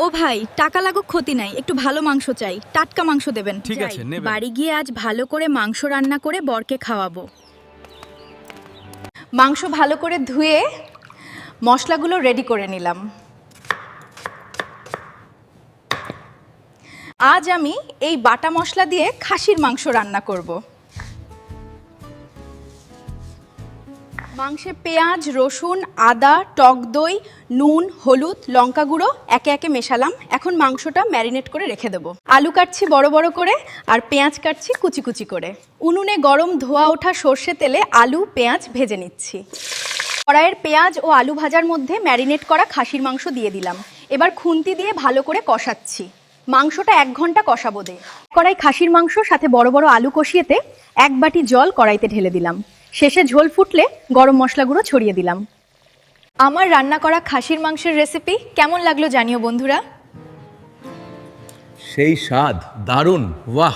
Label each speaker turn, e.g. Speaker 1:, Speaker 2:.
Speaker 1: ও ভাই, টাকা লাগুক ক্ষতি নাই, একটু ভালো মাংস চাই, টাটকা মাংস দেবেন।
Speaker 2: ঠিক আছে,
Speaker 1: যাই,
Speaker 2: নেবেন।
Speaker 1: বাড়ি গিয়ে আজ ভালো করে মাংস রান্না করে বরকে খাওয়াবো।
Speaker 3: মাংস ভালো করে ধুয়ে মশলাগুলো রেডি করে নিলাম। আজ আমি এই বাটা মশলা দিয়ে খাসির মাংস রান্না করব। মাংসে পেঁয়াজ, রসুন, আদা, টক দই, নুন, হলুদ, লঙ্কা গুঁড়ো একে একে মেশালাম। এখন মাংসটা ম্যারিনেট করে রেখে দেবো। আলু কাটছি বড় বড় করে আর পেঁয়াজ কাটছি কুচি কুচি করে। উনুনে গরম ধোয়া ওঠা সর্ষে তেলে আলু পেঁয়াজ ভেজে নিচ্ছি। কড়াইয়ের পেঁয়াজ ও আলু ভাজার মধ্যে ম্যারিনেট করা খাসির মাংস দিয়ে দিলাম। এবার খুন্তি দিয়ে ভালো করে কষাচ্ছি। মাংসটা 1 ঘন্টা কষাবো দে। কড়াই খাসির মাংস সাথে বড় বড় আলু কষিয়েতে 1 বাটি জল কড়াইতে ঢেলে দিলাম। শেষে ঝোল ফুটলে গরম মশলা গুঁড়ো ছড়িয়ে দিলাম। আমার রান্না করা খাসির মাংসের রেসিপি কেমন লাগলো জানিও বন্ধুরা।
Speaker 2: সেই স্বাদ, দারুণ, বাহ।